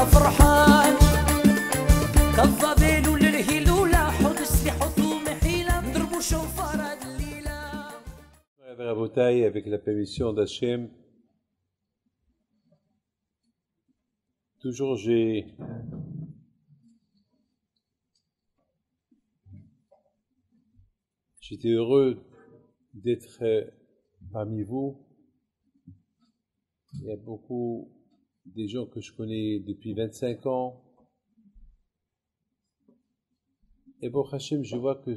فرحان كالظبيل للهلولة حط سلاح ثوم حيلة نضربوا شوفار هاد الليلة. Rabotai, avec la permission d'Hachem, toujours j'étais heureux d'être parmi vous. Il y a beaucoup des gens que je connais depuis 25 ans. Et pour Hachem, je vois que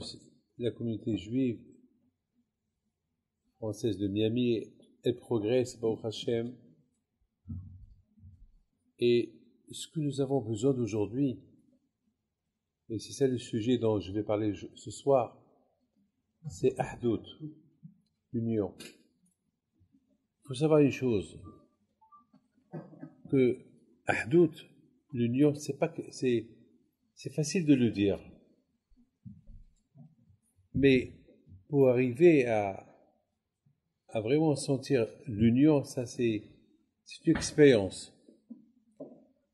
la communauté juive française de Miami, elle progresse, pour Hachem. Et ce que nous avons besoin d'aujourd'hui, et c'est ça le sujet dont je vais parler ce soir, c'est Ahdout, l'union. Il faut savoir une chose, que Ahdout, l'union, c'est facile de le dire. Mais pour arriver à vraiment sentir l'union, ça c'est une expérience.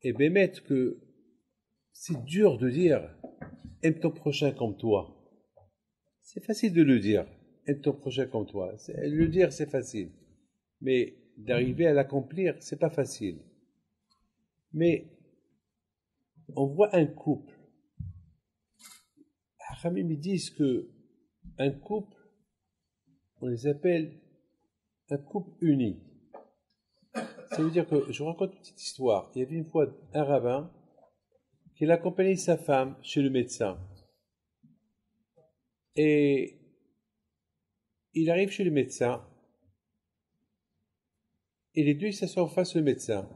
Et bien mettre que c'est dur de dire aime ton prochain comme toi. C'est facile de le dire, aime ton prochain comme toi. Le dire c'est facile, mais d'arriver à l'accomplir c'est pas facile. Mais on voit un couple. Hamim ils disent que un couple, on les appelle un couple uni. Ça veut dire que, je vous raconte une petite histoire. Il y avait une fois un rabbin qui accompagnait sa femme chez le médecin. Et il arrive chez le médecin et les deux s'assoient en face du médecin.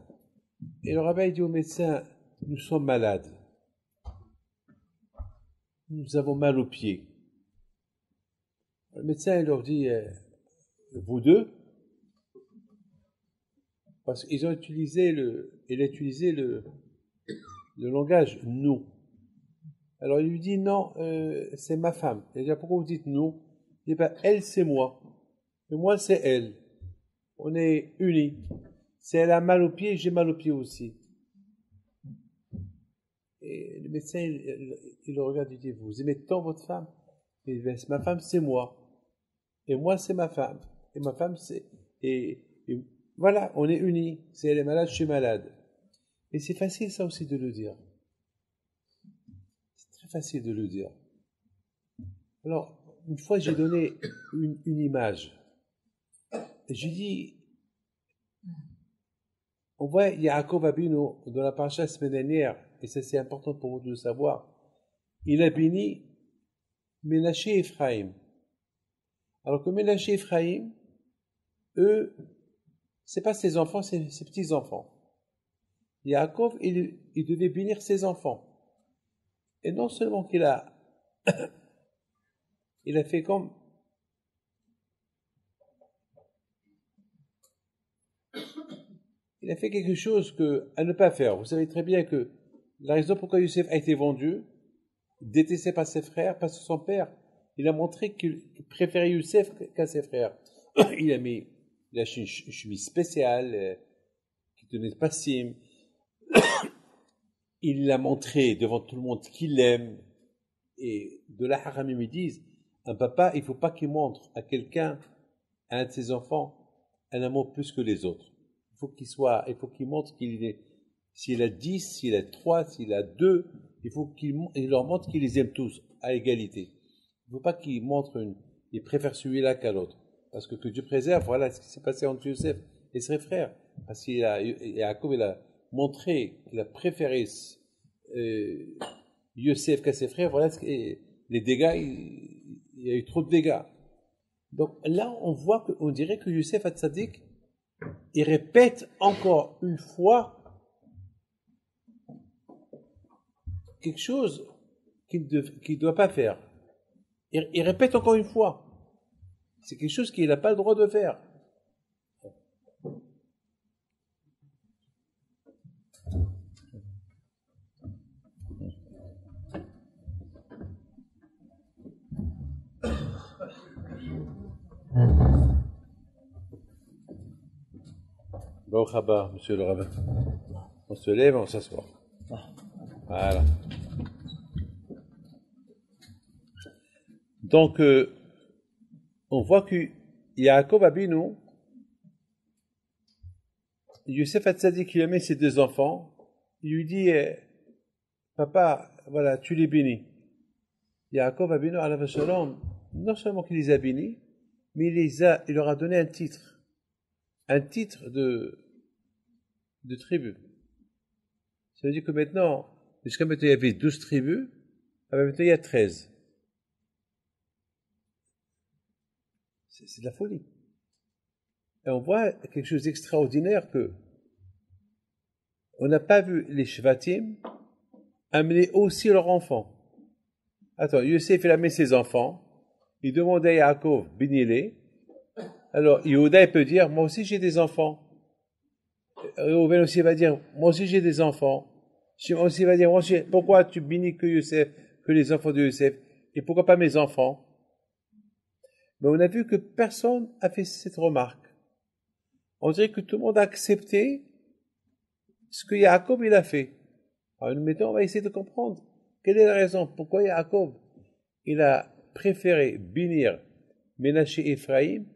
Et le rabbin dit au médecin, nous sommes malades. Nous avons mal aux pieds. Le médecin il leur dit, vous deux, parce qu'ils ont utilisé le langage nous. Alors il lui dit non, c'est ma femme. Il dit pourquoi vous dites nous? Il dit ben elle c'est moi, et moi c'est elle. On est unis. Si elle a mal aux pieds, j'ai mal aux pieds aussi. Et le médecin il le regarde, il dit vous aimez tant votre femme? Il dit ben, ma femme c'est moi, et moi c'est ma femme, et ma femme c'est et voilà, on est unis. Si elle est malade, je suis malade. Et c'est facile ça aussi de le dire. C'est très facile de le dire. Alors, une fois j'ai donné une image. J'ai dit, on voit Yaakov Abinu dans la paracha la semaine dernière, et ça c'est important pour vous de le savoir. Il a béni Ménaché et Ephraïm. Alors que Ménaché et Ephraïm, eux, c'est pas ses enfants, c'est ses petits-enfants. Yaakov, il devait bénir ses enfants. Et non seulement qu'il a il a fait comme il a fait quelque chose à ne pas faire. Vous savez très bien que la raison pourquoi Youssef a été vendu, détesté par ses frères, parce que son père, il a montré qu'il préférait Youssef qu'à ses frères. Il a acheté une chemise spéciale qui tenait pas sim. Il l'a montré devant tout le monde qu'il l'aime. Et de là, Haramim ils disent, un papa, il ne faut pas qu'il montre à quelqu'un, à un de ses enfants, un amour plus que les autres. Il faut qu'il montre qu'il est, s'il a 10, s'il a 3, s'il a 2, il faut qu'il leur montre qu'il les aime tous, à égalité. Il ne faut pas qu'il montre il préfère celui-là qu'à l'autre. Parce que Dieu préserve, voilà ce qui s'est passé entre Youssef et ses frères. Parce Yaakov, il a montré qu'il a préféré Youssef qu'à ses frères, voilà les dégâts, il y a eu trop de dégâts. Donc là, on dirait que Youssef Hatzadik, il répète encore une fois quelque chose qu'il ne doit pas faire. Il répète encore une fois. C'est quelque chose qu'il n'a pas le droit de faire. Baruch haba, monsieur le rabbin. On se lève, on s'assoit. Voilà. Donc, on voit que Yaakov Abinu, Youssef Hatzadik, il met ses deux enfants, il lui dit, papa, voilà, tu les bénis. Yaakov Abinu, alav shalom, non seulement qu'il les a bénis, mais il leur a donné un titre de tribu. Ça veut dire que maintenant, jusqu'à maintenant il y avait 12 tribus, maintenant il y a 13. C'est de la folie. Et on voit quelque chose d'extraordinaire que on n'a pas vu les Shvatim amener aussi leurs enfants. Attends, Yosef il a mis ses enfants, il demandait à Yaakov, bénis-les. Alors, Yehuda il peut dire, moi aussi j'ai des enfants. Reuven aussi va dire, moi aussi j'ai des enfants. Shimon aussi va dire, pourquoi tu bénis que Yosef, que les enfants de Yosef, et pourquoi pas mes enfants? Mais on a vu que personne a fait cette remarque. On dirait que tout le monde a accepté ce que Yaakov il a fait. Alors maintenant, on va essayer de comprendre quelle est la raison, pourquoi Yaakov il a préféré bénir Ménaché et Ephraïm,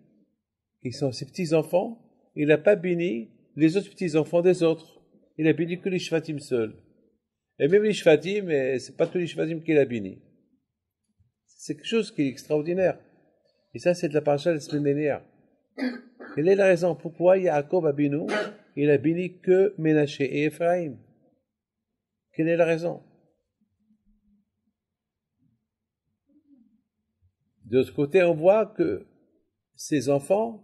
qui sont ses petits-enfants, il n'a pas béni les autres petits-enfants des autres. Il a béni que les Shvatim seuls. Et même les Shvatim, c'est pas tous les Shvatim qu'il a béni. C'est quelque chose qui est extraordinaire. Et ça, c'est de la paracha de la semaine dernière. Quelle est la raison? Pourquoi Yaakov Abinu, il a béni que Ménaché et Ephraïm? Quelle est la raison? De l'autre côté, on voit que ces enfants,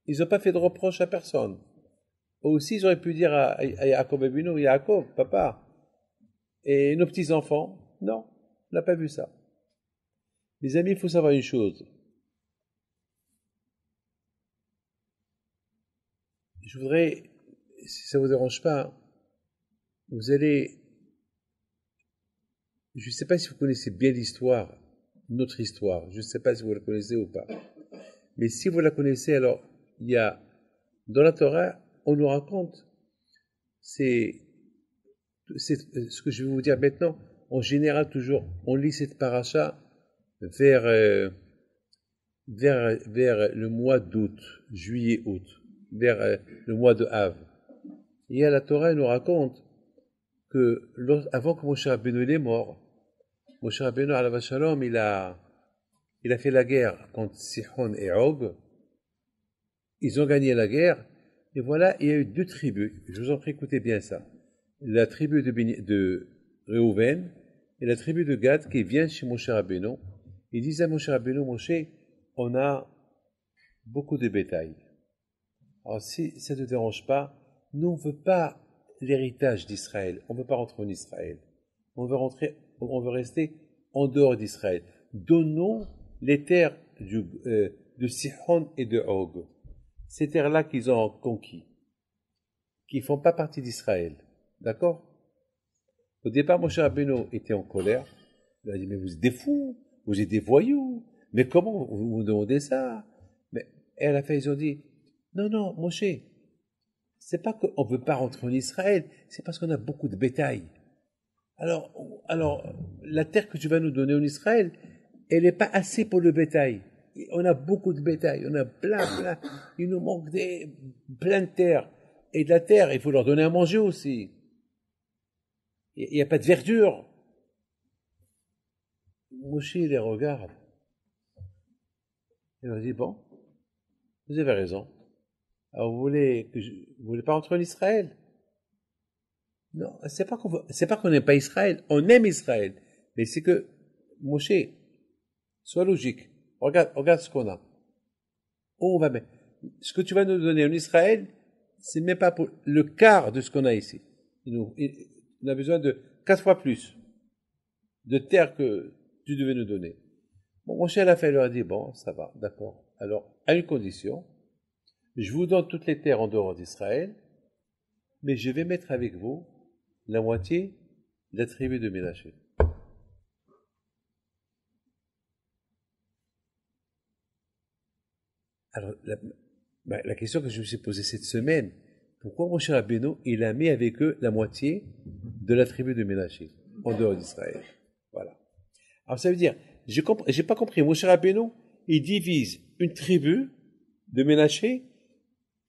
ils n'ont pas fait de reproche à personne. Eux aussi, ils auraient pu dire à Yaakov Abinu, Yaakov, papa, et nos petits-enfants, non, on n'a pas vu ça. Mes amis, il faut savoir une chose. Je voudrais, si ça ne vous dérange pas, vous allez, je ne sais pas si vous connaissez bien l'histoire, notre histoire, je ne sais pas si vous la connaissez ou pas, mais si vous la connaissez, alors, il y a, dans la Torah, on nous raconte, c'est ce que je vais vous dire maintenant, en général toujours, on lit cette paracha vers le mois d'août, juillet-août, vers le mois de Av. Et à la Torah, elle nous raconte que avant que Moshe Rabbeinu est mort, Moshe Rabbeinu alav shalom, il a fait la guerre contre Sihon et Og. Ils ont gagné la guerre. Et voilà, il y a eu deux tribus. Je vous en prie, écoutez bien ça. La tribu de Reuven et la tribu de Gad qui vient chez Moshe Rabbeinu. Ils disent à Moshe Rabbeinu, Moshe, on a beaucoup de bétail. Alors si ça ne te dérange pas, nous on ne veut pas l'héritage d'Israël. On ne veut pas rentrer en Israël. On veut rester en dehors d'Israël. Donnons les terres de Sihon et de Og. Ces terres-là qu'ils ont conquis, qui ne font pas partie d'Israël. D'accord? Au départ, Moshe Rabbeinu était en colère. Il a dit, mais vous êtes des fous, vous êtes des voyous, mais comment vous me demandez ça? Et à la fin, ils ont dit, non, Moshe, c'est pas qu'on ne veut pas rentrer en Israël, c'est parce qu'on a beaucoup de bétail. Alors, la terre que tu vas nous donner en Israël, elle n'est pas assez pour le bétail. On a beaucoup de bétail, on a plein, il nous manque plein de terre. Et de la terre, il faut leur donner à manger aussi. Il n'y a pas de verdure. Moshe les regarde. Il leur dit, bon, vous avez raison. Alors vous voulez pas rentrer en Israël? Non, c'est pas qu'on n'aime pas Israël, on aime Israël. Mais c'est que, Moshe, sois logique. Regarde ce qu'on a. Où on va mettre? Ce que tu vas nous donner en Israël, c'est même pas pour le quart de ce qu'on a ici. On a besoin de 4 fois plus de terre que tu devais nous donner. Bon, Moshe à la fin leur a dit, bon, ça va, d'accord. Alors, à une condition, je vous donne toutes les terres en dehors d'Israël, mais je vais mettre avec vous la moitié de la tribu de Ménaché. Alors, la question que je me suis posée cette semaine, pourquoi Moshe Rabbeinu, il a mis avec eux la moitié de la tribu de Ménaché, en dehors d'Israël. Voilà. Alors ça veut dire, j'ai pas compris, Moshe Rabbeinu, il divise une tribu de Ménaché,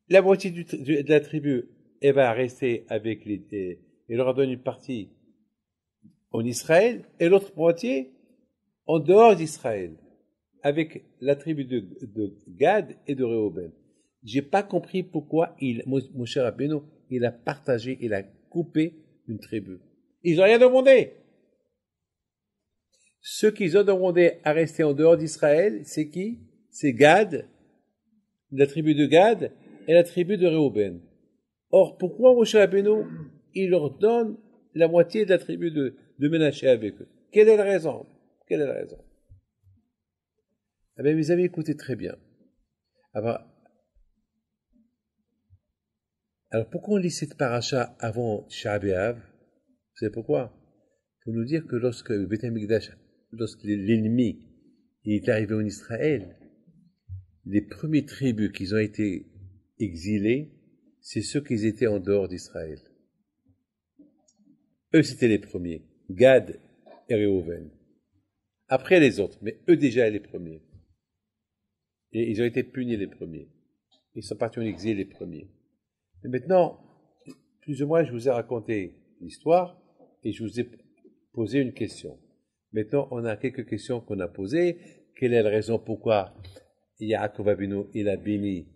la moitié de la tribu, elle va rester avec il leur donne une partie en Israël, et l'autre moitié en dehors d'Israël, avec la tribu de Gad et de Réhouben. J'ai pas compris pourquoi Moshe Rabbeinu, il a partagé, il a coupé une tribu. Ils n'ont rien demandé. Ceux qu'ils ont demandé à rester en dehors d'Israël, c'est qui? C'est Gad, la tribu de Gad, et la tribu de Réhouben. Or, pourquoi Moshe Rabbeinu, il leur donne la moitié de la tribu de Ménaché avec eux? Quelle est la raison? Quelle est la raison? Eh bien, mes amis, écoutez très bien. Alors, pourquoi on lit cette paracha avant Tisha B'Av? Vous savez pourquoi? Pour nous dire que lorsque l'ennemi est arrivé en Israël, les premières tribus qui ont été exilées, c'est ceux qui étaient en dehors d'Israël. Eux, c'était les premiers. Gad et Réhouven. Après les autres, mais eux déjà les premiers. Et ils ont été punis les premiers. Ils sont partis en exil les premiers. Et maintenant, plus ou moins, je vous ai raconté l'histoire et je vous ai posé une question. Maintenant, on a quelques questions qu'on a posées. Quelle est la raison pourquoi Yaakov Avinu, il a béni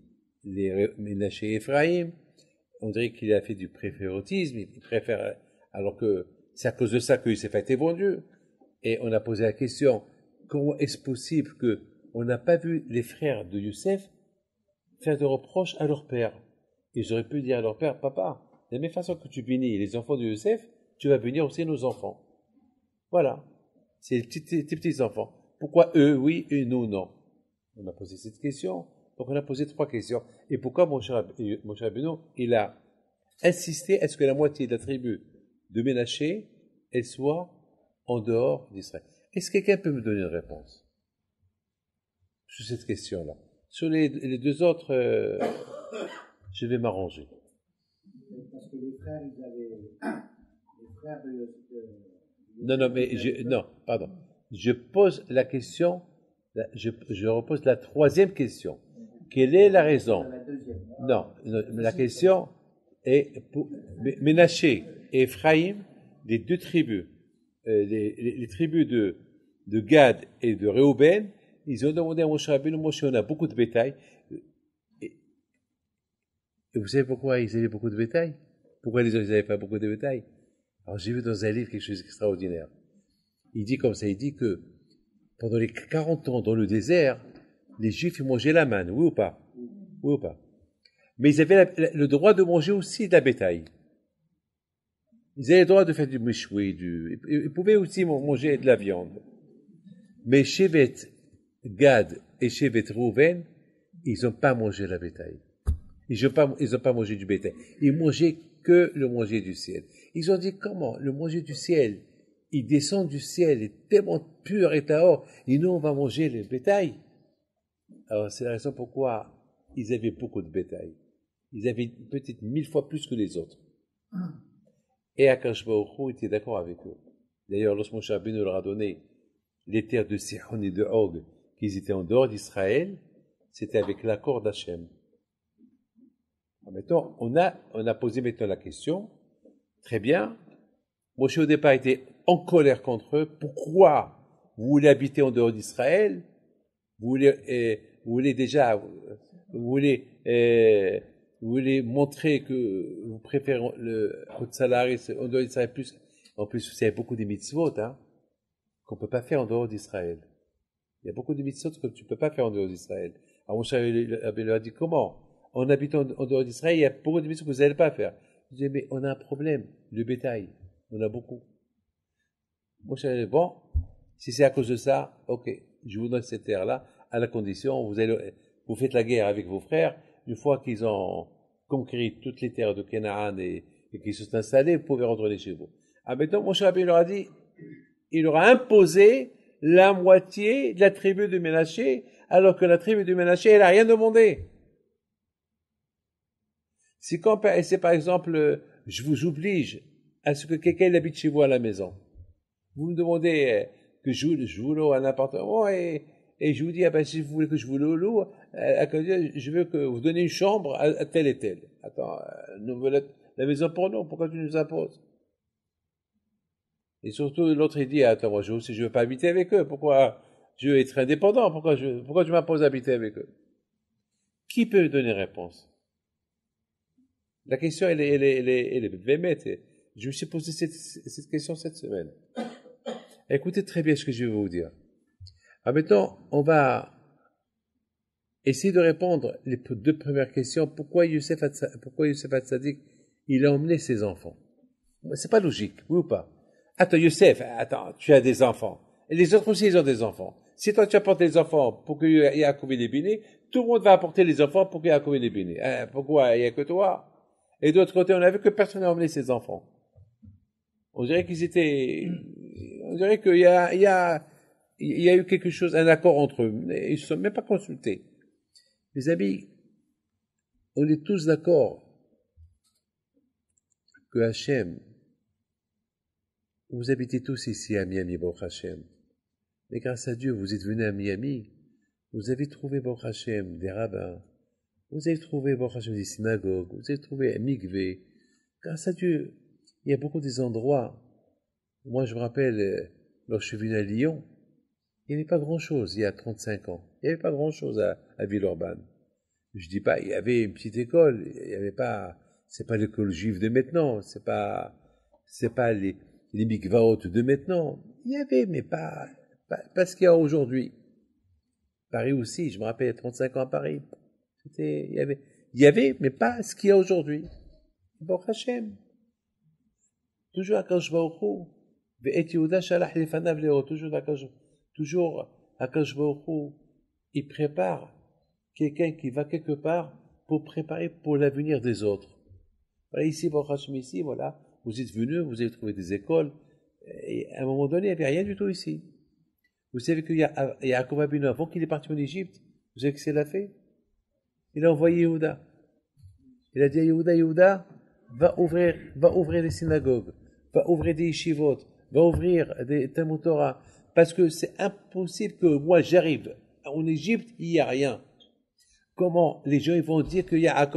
les Ménaché et Ephraïm? On dirait qu'il a fait du préférotisme, il préfère, alors que c'est à cause de ça que Youssef a été vendu. Et on a posé la question, comment est-ce possible qu'on n'a pas vu les frères de Youssef faire de reproches à leur père? Ils auraient pu dire à leur père, papa, de la même façon que tu bénis les enfants de Youssef, tu vas bénir aussi nos enfants. Voilà. C'est tes petits enfants. Pourquoi eux, oui, et nous, non? On a posé cette question. Donc on a posé 3 questions. Et pourquoi Moshe Rabbeinu, il a insisté à ce que la moitié de la tribu de Ménaché, elle soit en dehors d'Israël? Est-ce que quelqu'un peut me donner une réponse sur cette question-là? Sur les 2 autres, je vais m'arranger. Parce que les frères, ils avaient... Les frères Non, pardon. Je pose la question, je repose la 3e question. Quelle est la raison? Non, la question est pour Ménaché et Ephraïm, les 2 tribus, les tribus de Gad et de Réhouben, ils ont demandé à Moshe Rabbeinu, Moshe, on a beaucoup de bétail. Et vous savez pourquoi ils avaient beaucoup de bétail? Pourquoi les autres n'avaient pas beaucoup de bétail? Alors j'ai vu dans un livre quelque chose d'extraordinaire. Il dit comme ça, il dit que pendant les 40 ans dans le désert, les Juifs ils mangeaient la manne, oui ou pas? Oui ou pas? Mais ils avaient le droit de manger aussi de la bétail. Ils avaient le droit de faire du mishwi, ils pouvaient aussi manger de la viande. Mais Shevet Gad et Shevet Reuven, ils n'ont pas mangé la bétail. Ils n'ont pas mangé du bétail. Ils mangeaient que le manger du ciel. Ils ont dit comment? Le manger du ciel, il descend du ciel, il est tellement pur et tahor, et nous on va manger le bétail. Alors c'est la raison pourquoi ils avaient beaucoup de bétail. Ils avaient peut-être 1000 fois plus que les autres. Et Akash Baruch Hu était d'accord avec eux. D'ailleurs, lorsque Moshe Rabbeinu leur a donné les terres de Sihon et de Og, qu'ils étaient en dehors d'Israël, c'était avec l'accord d'Hachem. Maintenant, on a posé maintenant la question. Très bien. Moshe au départ était en colère contre eux. Pourquoi vous voulez habiter en dehors d'Israël? Vous voulez montrer que vous préférez votre salarié en dehors d'Israël plus. En plus, vous savez beaucoup de mitzvot, hein, qu'on peut pas faire en dehors d'Israël. Il y a beaucoup de mitzvot que tu peux pas faire en dehors d'Israël. Alors Moshe leur a dit comment? En habitant en dehors d'Israël, il y a beaucoup de mitzvot que vous n'allez pas faire. Je dis, mais on a un problème, le bétail. On a beaucoup. Moshe a dit, bon, si c'est à cause de ça, ok, je vous donne cette terre-là, à la condition, vous faites la guerre avec vos frères, une fois qu'ils ont conquis toutes les terres de Canaan et qu'ils se sont installés, vous pouvez retourner chez vous. Ah, maintenant, Moshe Rabbeinu leur a dit, il leur a imposé la moitié de la tribu de Ménaché, alors que la tribu de Ménaché, elle n'a rien demandé. Si quand, c'est par exemple, je vous oblige à ce que quelqu'un habite chez vous à la maison, vous me demandez que je vous loue un appartement et je vous dis, ah ben, si vous voulez que je vous le loue, je veux que vous donniez une chambre à tel et tel. Attends, nous veut la maison pour nous, pourquoi tu nous imposes? Et surtout, l'autre, il dit, attends, moi, je veux pas habiter avec eux, pourquoi je veux être indépendant, pourquoi tu m'imposes d'habiter avec eux? Qui peut me donner réponse? La question, elle est véhémente. Je me suis posé cette question cette semaine. Écoutez très bien ce que je vais vous dire. Alors maintenant, on va essayer de répondre les deux premières questions. Pourquoi Youssef Hatzadik, il a emmené ses enfants? C'est pas logique, oui ou pas? Attends, Youssef, tu as des enfants. Et les autres aussi, ils ont des enfants. Si toi, tu apportes les enfants pour qu'il y ait Yaakov et les bénis, tout le monde va apporter les enfants pour qu'il y ait Yaakov et les bénis. Pourquoi? Il n'y a que toi. Et d'autre côté, on a vu que personne n'a emmené ses enfants. On dirait qu'il y a eu quelque chose, un accord entre eux. Ils ne se sont même pas consultés. Mes amis, on est tous d'accord que Hachem, vous habitez tous ici à Miami, Baruch Hachem. Mais grâce à Dieu, vous êtes venus à Miami, vous avez trouvé Baruch Hachem des rabbins, vous avez trouvé Baruch Hachem des synagogues, vous avez trouvé un mikvé. Grâce à Dieu, il y a beaucoup des endroits. Moi, je me rappelle, lorsque je suis venu à Lyon, il n'y avait pas grand-chose il y a 35 ans. Il n'y avait pas grand-chose à Villeurbanne. Je dis pas, il y avait une petite école, il n'y avait pas, c'est pas l'école juive de maintenant, c'est pas les mikvaot de maintenant. Il y avait, mais pas ce qu'il y a aujourd'hui. Paris aussi, je me rappelle, 35 ans à Paris. Il y avait, mais pas ce qu'il y a aujourd'hui. Bon, Hachem. Toujours Akash Baruch Hu. Ve'et Yehuda shalach lefanav leo. Toujours Akash Baruch Hu. Il prépare quelqu'un qui va quelque part pour préparer pour l'avenir des autres. Voilà, ici, Baruch Hachem, ici, voilà. Vous êtes venus, vous avez trouvé des écoles. Et à un moment donné, il n'y avait rien du tout ici. Vous savez qu'il y a Yaakov Abinu, avant qu'il est parti en Égypte, vous savez ce qu'il a fait? Il a envoyé Yehuda. Il a dit à Yehuda, va ouvrir les synagogues, va ouvrir des yeshivot, va ouvrir des Talmud Torah, parce que c'est impossible que moi j'arrive en Égypte, il n'y a rien. Comment les gens ils vont dire qu'il y a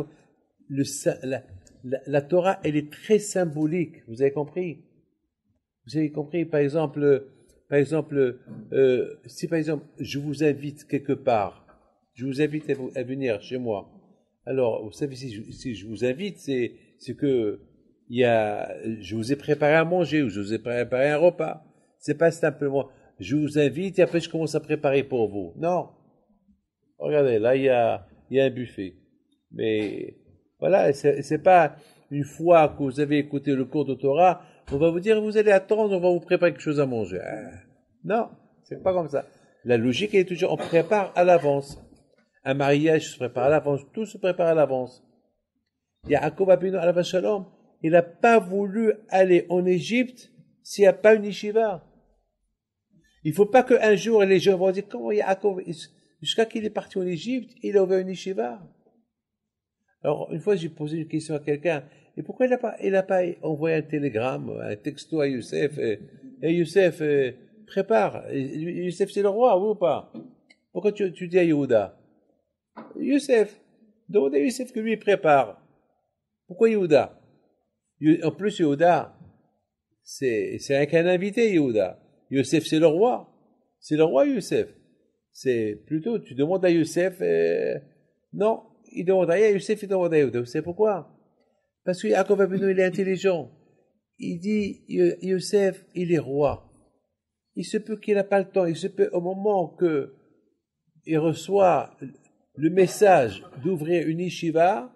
la Torah, elle est très symbolique, vous avez compris? Vous avez compris, par exemple, si par exemple je vous invite quelque part, je vous invite à venir chez moi. Alors, vous savez, si je vous invite, c'est que je vous ai préparé à manger ou je vous ai préparé un repas. C'est pas simplement, je vous invite et après je commence à préparer pour vous. Non. Regardez, là, il y a un buffet. Mais, voilà, c'est pas une fois que vous avez écouté le cours de Torah, on va vous dire, vous allez attendre, on va vous préparer quelque chose à manger. Non, c'est pas comme ça. La logique est toujours, on prépare à l'avance. Un mariage se prépare à l'avance, tout se prépare à l'avance. Yaakov Abinu alav shalom, il n'a pas voulu aller en Égypte s'il n'y a pas une yeshiva. Il ne faut pas qu'un jour les gens vont dire comment Yaakov, jusqu'à qu'il est parti en Égypte, il a ouvert une yeshiva. Alors, une fois, j'ai posé une question à quelqu'un, et pourquoi il n'a pas envoyé un télégramme, un texto à Youssef, et Youssef, prépare. Youssef, c'est le roi, oui ou pas? Pourquoi tu dis à Yehuda? Youssef, demandez à Youssef que lui prépare. Pourquoi Yehuda? En plus, Yehuda, c'est qu'un invité, Yehuda. Youssef, c'est le roi. C'est le roi, Youssef. C'est plutôt, tu demandes à Youssef, non, il demande à Youssef, il demande à Yehuda. Vous savez pourquoi? Parce que Yaakov Abinu, il est intelligent. Il dit, Youssef, il est roi. Il se peut qu'il n'a pas le temps. Il se peut, au moment que il reçoit le message d'ouvrir une yeshiva,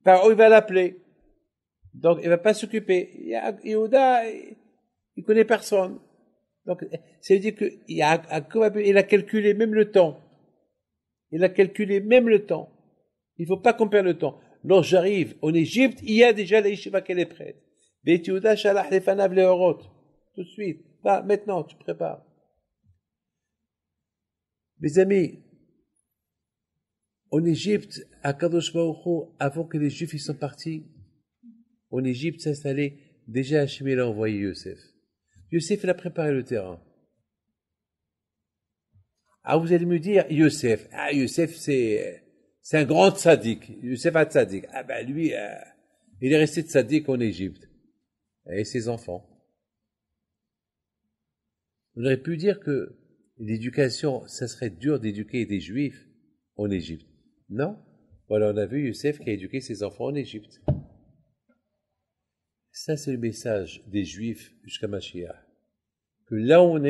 par où il va l'appeler. Donc, il ne va pas s'occuper. Yehuda, il connaît personne. Donc, ça veut dire qu'il a calculé même le temps. Il a calculé même le temps. Il ne faut pas qu'on perde le temps. Lorsque j'arrive en Égypte, il y a déjà la yeshiva qu'elle est prête. Beit Yehuda shalach lefanav leorot. Tout de suite. Là, maintenant, tu prépares. Mes amis, En Égypte, à Kadosh Baruch Hu, avant que les Juifs ils sont partis, en Égypte s'installer, déjà Hachem il a envoyé Yosef. Yosef il a préparé le terrain. Ah, vous allez me dire, Yosef, c'est un grand tzaddik. Yosef a tzaddik. Ah ben lui, il est resté tzaddik en Égypte. Et ses enfants. On aurait pu dire que l'éducation, ça serait dur d'éduquer des Juifs en Égypte. Non. Voilà, on a vu Yosef qui a éduqué ses enfants en Égypte. Ça, c'est le message des Juifs jusqu'à Mashiach. Que là où on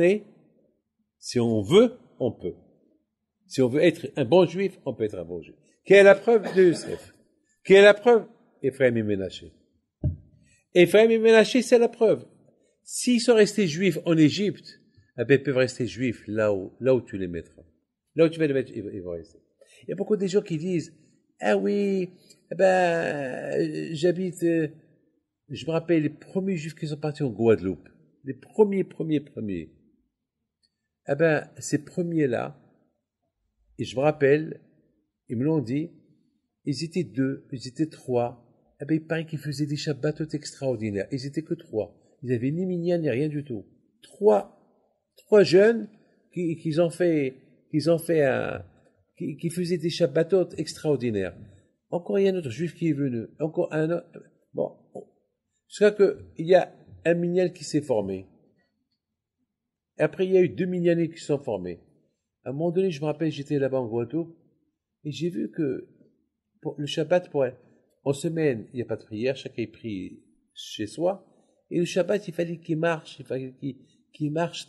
est, si on veut, on peut. Si on veut être un bon Juif, on peut être un bon Juif. Quelle est la preuve de Yosef? Quelle est la preuve? Ephraim et Ménaché. Ephraim et Ménaché, c'est la preuve. S'ils sont restés Juifs en Égypte, eh bien, ils peuvent rester Juifs là où tu les mettras. Là où tu vas les mettre, ils vont rester. Il y a beaucoup de gens qui disent, ah oui, j'habite, je me rappelle les premiers Juifs qui sont partis en Guadeloupe. Les premiers. Eh ben, ces premiers-là, et je me rappelle, ils me l'ont dit, ils étaient 2, ils étaient 3. Eh ben, il paraît qu'ils faisaient des Shabbatot extraordinaires. Ils étaient que 3. Ils avaient ni minyan ni rien du tout. 3 jeunes qui faisaient des Shabbatot extraordinaires. Encore il y a un autre juif qui est venu. Encore un autre. Bon. Jusqu'à qu'il y a un minyan qui s'est formé. Et après, il y a eu 2 minyanés qui se sont formés. À un moment donné, je me rappelle, j'étais là-bas en Guadeloupe, et j'ai vu que pour le Shabbat, en semaine, il n'y a pas de prière, chacun prie chez soi, et le Shabbat, il fallait qu'il marche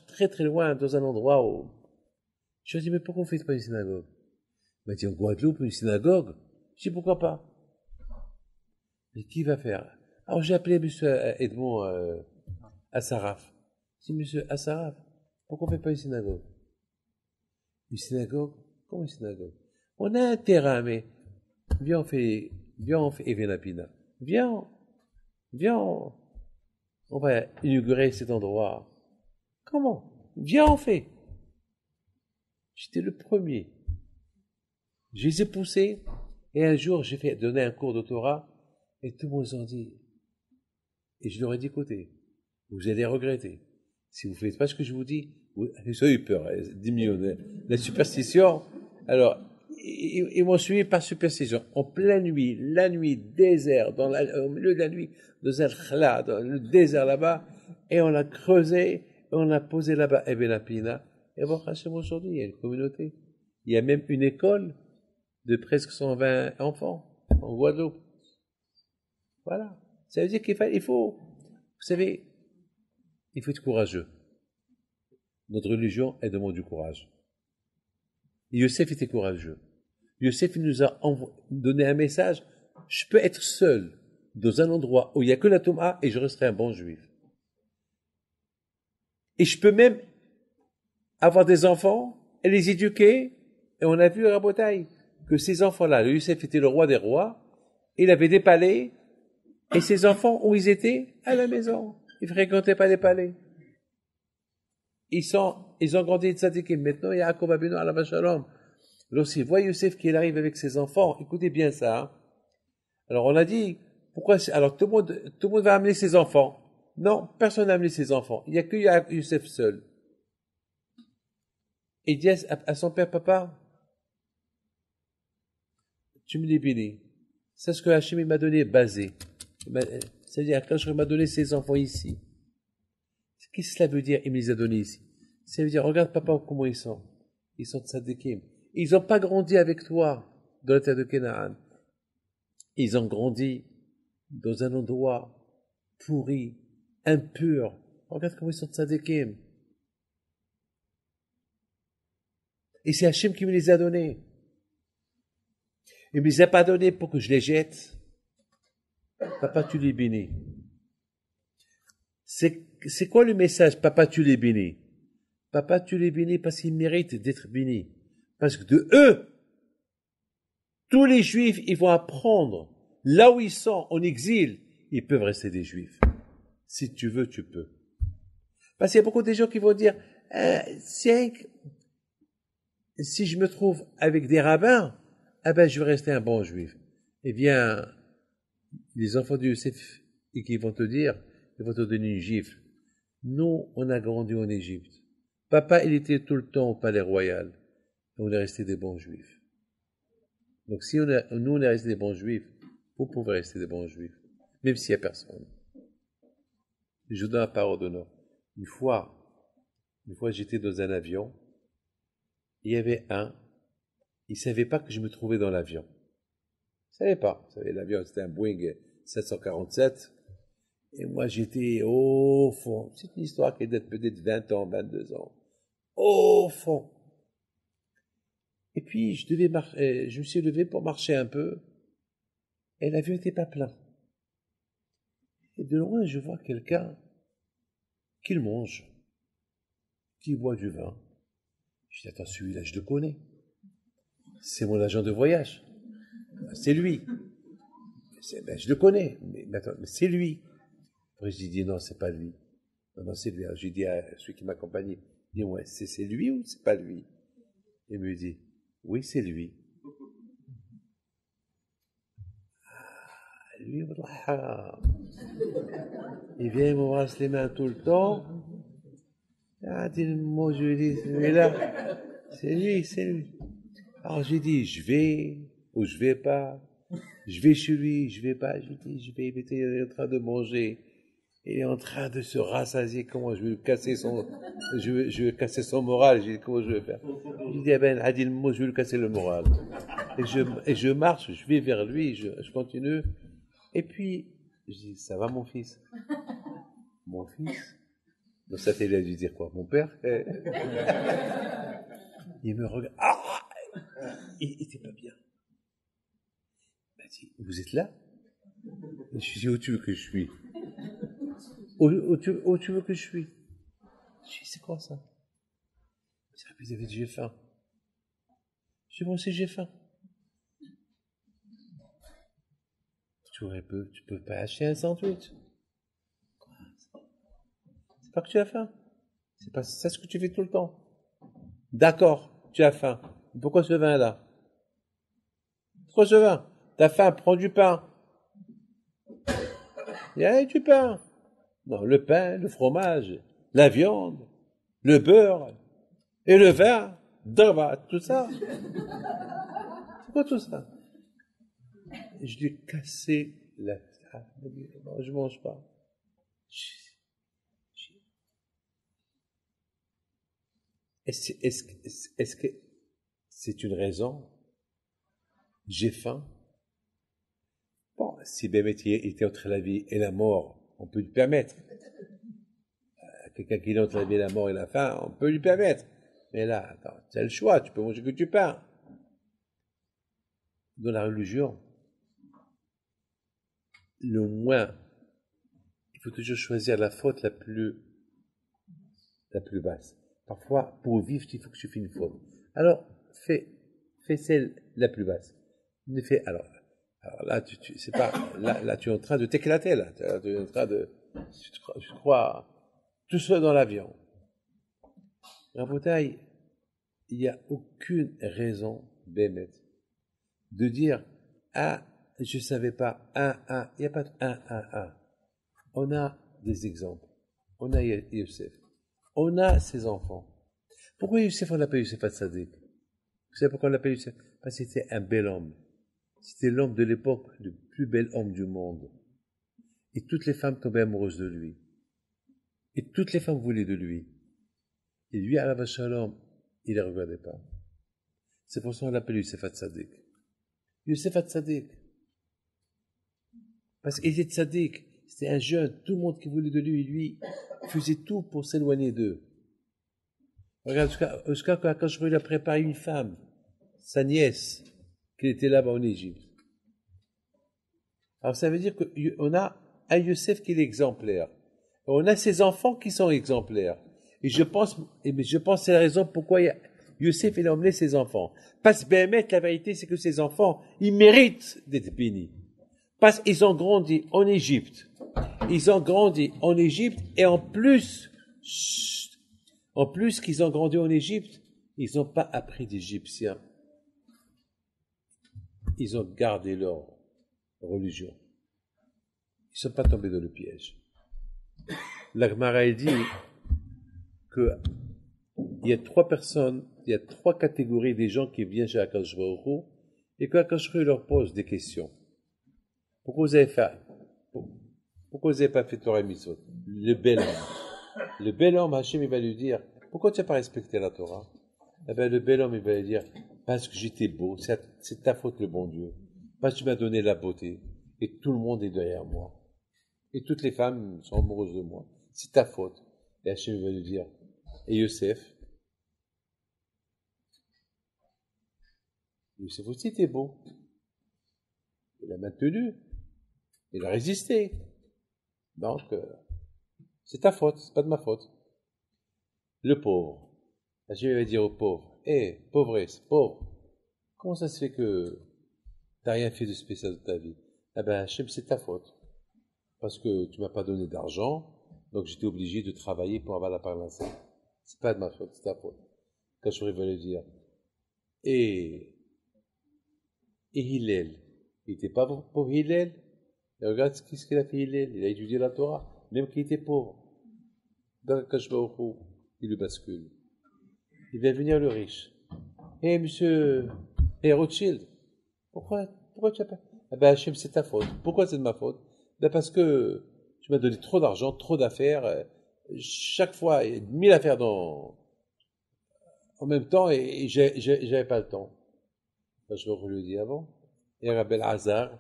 très très loin, dans un endroit où... Je me suis dit, mais pourquoi on ne fait pas une synagogue? Il m'a dit, en Guadeloupe, une synagogue? Je dis, pourquoi pas? Mais qui va faire? Alors j'ai appelé M. Edmond Assaraf. Je dis, M. Assaraf, pourquoi on ne fait pas une synagogue? Une synagogue? Comment une synagogue? On a un terrain, mais viens on fait Evenapina. Viens, on va inaugurer cet endroit. Comment? Viens on fait. J'étais le premier. Je les ai poussés, et un jour j'ai donné un cours de Torah, et tout le monde s'en dit, et je leur ai dit, écoutez, vous allez regretter. Si vous ne faites pas ce que je vous dis, vous avez eu peur, 10 millions. La superstition, alors, ils m'ont suivi par superstition. En pleine nuit, la nuit, désert, au milieu de la nuit, dans le désert là-bas, et on a creusé, et on a posé là-bas Eben Apina. Et bon, aujourd'hui, il y a une communauté. Il y a même une école de presque 120 enfants en Guadeloupe. Voilà. Ça veut dire il faut, vous savez, il faut être courageux. Notre religion, elle demande du courage. Et Yosef était courageux. Yosef, il nous a donné un message. Je peux être seul dans un endroit où il n'y a que la Touma et je resterai un bon juif. Et je peux même avoir des enfants et les éduquer. Et on a vu à Rabotaï que ces enfants-là, le Yosef était le roi des rois, il avait des palais, et ces enfants, où ils étaient? À la maison. Ils ne fréquentaient pas les palais. Ils ont grandi de tzadikim. Maintenant, il y a Yaakov Abinu Alav Shalom. Lorsqu'il voit Yosef qu'il arrive avec ses enfants, écoutez bien ça. Hein. Alors, on a dit, pourquoi, alors tout le monde va amener ses enfants. Non, personne n'a amené ses enfants. Il n'y a que Yosef seul. Il dit à son père, papa, tu me les bénis. C'est ce que Hachem m'a donné basé. C'est-à-dire, quand je m'a donné ses enfants ici. Qu'est-ce que cela veut dire, il me les a donnés ici? Ça veut dire, regarde papa comment ils sont. Ils sont tzadikim. Ils n'ont pas grandi avec toi dans la terre de Canaan. Ils ont grandi dans un endroit pourri, impur. Regarde comment ils sont tzadikim. Et c'est Hachem qui me les a donnés. Il ne me les a pas donnés pour que je les jette. Papa, tu les bénis. C'est quoi le message? Papa, tu les bénis. Papa, tu les bénis parce qu'ils méritent d'être bénis. Parce que de eux, tous les juifs, ils vont apprendre. Là où ils sont, en exil, ils peuvent rester des juifs. Si tu veux, tu peux. Parce qu'il y a beaucoup de gens qui vont dire, si je me trouve avec des rabbins, ah ben, je vais rester un bon juif. Eh bien, les enfants de Youssef, et qui vont te dire, ils vont te donner une gifle. Nous, on a grandi en Égypte. Papa, il était tout le temps au palais royal. Et on est resté des bons juifs. Donc, si nous, on est resté des bons juifs, vous pouvez rester des bons juifs. Même s'il n'y a personne. Je donne la parole d'honneur. Une fois, j'étais dans un avion. Il y avait il savait pas que je me trouvais dans l'avion. Il savait pas. Vous savez, l'avion, c'était un Boeing 747. Et moi, j'étais au fond. C'est une histoire qui date peut-être 20 ans, 22 ans. Au fond. Et puis, je me suis levé pour marcher un peu. Et l'avion n'était pas plein. Et de loin, je vois quelqu'un qui le mange, qui boit du vin. Je dis, attends, celui-là, je le connais. C'est mon agent de voyage. C'est lui. Je le connais, mais c'est lui. Après, je dis, non, c'est pas lui. Non, c'est lui. Alors, j'ai dit à celui qui m'accompagnait, dis-moi, c'est lui ou c'est pas lui? Il me dit, oui, c'est lui. Lui, il vient me m'embrasse les mains tout le temps. Ah, dis-le-moi, je lui dis, celui-là, c'est lui. Alors j'ai dit, je vais ou je vais pas. Je vais chez lui, je vais pas. J'ai dit, je vais, il est en train de manger. Il est en train de se rassasier. Comment je vais lui casser je vais casser son moral. J'ai dit, comment je vais faire? J'ai dit, ben, dis-le-moi, je vais lui casser le moral. Et je marche, je vais vers lui, je continue. Et puis, je dis, ça va mon fils? Mon fils? Donc ça t'a dû dire quoi? Mon père? Il me regarde. Ah! Il était pas bien. Il m'a dit, vous êtes là? Et je dis, où tu veux que je suis? Où tu veux que je suis? Je dis, c'est quoi ça? Il avait dit, j'ai faim. Je dis, moi aussi j'ai faim. Tu peux pas acheter un sandwich. C'est pas que tu as faim. C'est pas ça ce que tu fais tout le temps. D'accord, tu as faim. Pourquoi ce vin là? Pourquoi ce vin? T'as faim, prends du pain. Il y a du pain. Non, le pain, le fromage, la viande, le beurre et le vin, tout ça. C'est quoi tout ça? Et je lui ai cassé la table. Non, je mange pas. Est-ce que c'est une raison? J'ai faim. Bon, si Bémétier était entre la vie et la mort, on peut lui permettre. Quelqu'un qui est entre la vie et la mort et la faim, on peut lui permettre. Mais là, attends, tu as le choix, tu peux manger que du pain. Dans la religion, le moins, il faut toujours choisir la faute la plus basse. Parfois, pour vivre, il faut que tu fasses une faute. Alors, fais celle la plus basse. Alors là, c'est pas, là, tu es en train de t'éclater, là. Tu es en train je crois, tout seul dans l'avion. Rabotaï, il n'y a aucune raison, Bémet, de dire, je savais pas, il n'y a pas de 1. On a des exemples. On a Youssef. On a ses enfants. Pourquoi Youssef, on l'appelle Youssef Hatzadik? Vous savez pourquoi on l'appelle Youssef? Parce que c'était un bel homme. C'était l'homme de l'époque, le plus bel homme du monde. Et toutes les femmes tombaient amoureuses de lui. Et toutes les femmes voulaient de lui. Et lui, à la Shalom, il ne les regardait pas. C'est pour ça qu'on l'appelle Youssef Hatzadik. Youssef Hatzadik. Parce qu'il était tzaddik. C'était un jeune. Tout le monde qui voulait de lui faisait tout pour s'éloigner d'eux. Regarde, jusqu'à quand je lui a préparé une femme, sa nièce, qui était là-bas en Égypte. Alors ça veut dire qu'on a un Youssef qui est exemplaire. On a ses enfants qui sont exemplaires. Et je pense que c'est la raison pourquoi Youssef il a emmené ses enfants. Parce que la vérité c'est que ses enfants, ils méritent d'être bénis. Parce qu'ils ont grandi en Égypte. Ils ont grandi en Égypte et en plus qu'ils ont grandi en Égypte, Ils n'ont pas appris d'Égyptiens. Ils ont gardé leur religion. Ils ne sont pas tombés dans le piège. La Gemara dit que il y a trois personnes, il y a trois catégories des gens qui viennent chez Akadosh Baruch Hu et que Akadosh Baruch Hu leur pose des questions. Pourquoi vous avez pas fait Torah et Mitzvot? Le bel homme. Le bel homme, Hachem, il va lui dire, pourquoi tu n'as pas respecté la Torah? Eh bien, le bel homme, il va lui dire, parce que j'étais beau, c'est ta faute, le bon Dieu. Parce que tu m'as donné la beauté. Et tout le monde est derrière moi. Et toutes les femmes sont amoureuses de moi. C'est ta faute. Et Hachem va lui dire, et Yosef aussi était beau. Il a maintenu. Il a résisté. Donc, c'est ta faute, c'est pas de ma faute. Le pauvre. Hachem va dire au pauvre, pauvresse, pauvre, comment ça se fait que t'as rien fait de spécial de ta vie? Ah ben, Hachem, c'est ta faute. Parce que tu m'as pas donné d'argent, donc j'étais obligé de travailler pour avoir la parnassa. C'est pas de ma faute, c'est ta faute. Quand je va le dire. Et Hillel, il était pas pauvre Hillel. Et regarde ce qu'il a fait Hillel. Il a étudié la Torah, même qu'il était pauvre. Donc, quand je vais au fond, il le bascule. Il va venir le riche. Monsieur, Rothschild, pourquoi tu as pas... Ah ben, Hachem, c'est ta faute. Pourquoi c'est de ma faute? Ben, parce que tu m'as donné trop d'argent, trop d'affaires. Chaque fois, il y a 1000 affaires en même temps et j'avais pas le temps. Ben, je vais le dire avant. Et Rabbi Hazar,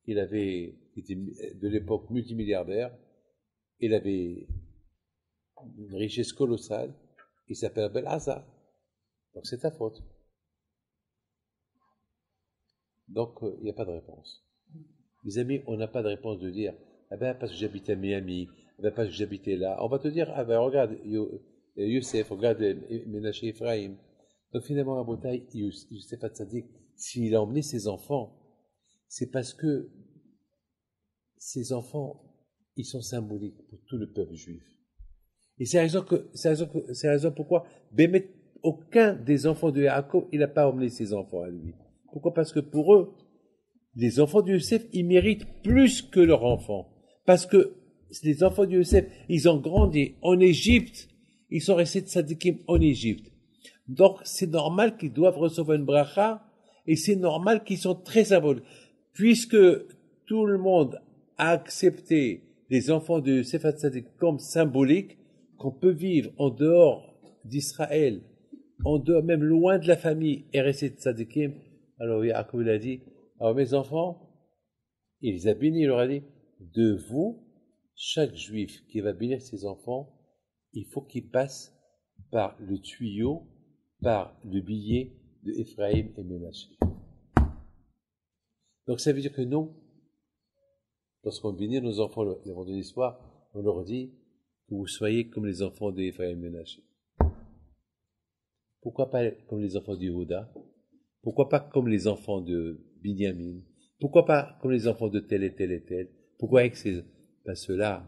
qui était de l'époque multimilliardaire, il avait une richesse colossale. Il s'appelle Rabbi Hazar. Donc c'est ta faute. Donc il n'y a pas de réponse. Mes amis, on n'a pas de réponse de dire, ah ben parce que j'habitais à Miami, ah ben parce que j'habitais là. On va te dire, ah ben regarde Youssef, regarde Ménaché Ephraim. Donc finalement à Botaï, Youssef Hatzadik, s'il a emmené ses enfants, c'est parce que ces enfants, ils sont symboliques pour tout le peuple juif. Et c'est la raison pourquoi Bémet, aucun des enfants de Yaakov, il n'a pas emmené ses enfants à lui. Pourquoi? Parce que pour eux, les enfants de Yosef, ils méritent plus que leurs enfants. Parce que les enfants de Yosef, ils ont grandi en Égypte, ils sont restés tzadikim en Égypte. Donc, c'est normal qu'ils doivent recevoir une bracha, et c'est normal qu'ils sont très symboliques. Puisque tout le monde a accepté les enfants de Yosef Hatzadik comme symboliques, qu'on peut vivre en dehors d'Israël, en dehors, même loin de la famille, et rester tzadikim. Alors Yaakov il a dit, alors mes enfants, il les a bénis, il leur a dit, de vous, chaque juif qui va bénir ses enfants, il faut qu'il passe par le tuyau, par le billet de Ephraim et Ménaché. Donc ça veut dire que nous, lorsqu'on bénit nos enfants le vendredi soir, on leur dit que vous soyez comme les enfants d'Ephraim et Ménaché. Pourquoi pas comme les enfants de Yehuda? Pourquoi pas comme les enfants de Binyamin? Pourquoi pas comme les enfants de tel et tel et tel? Pourquoi avec ces... Ben ceux-là,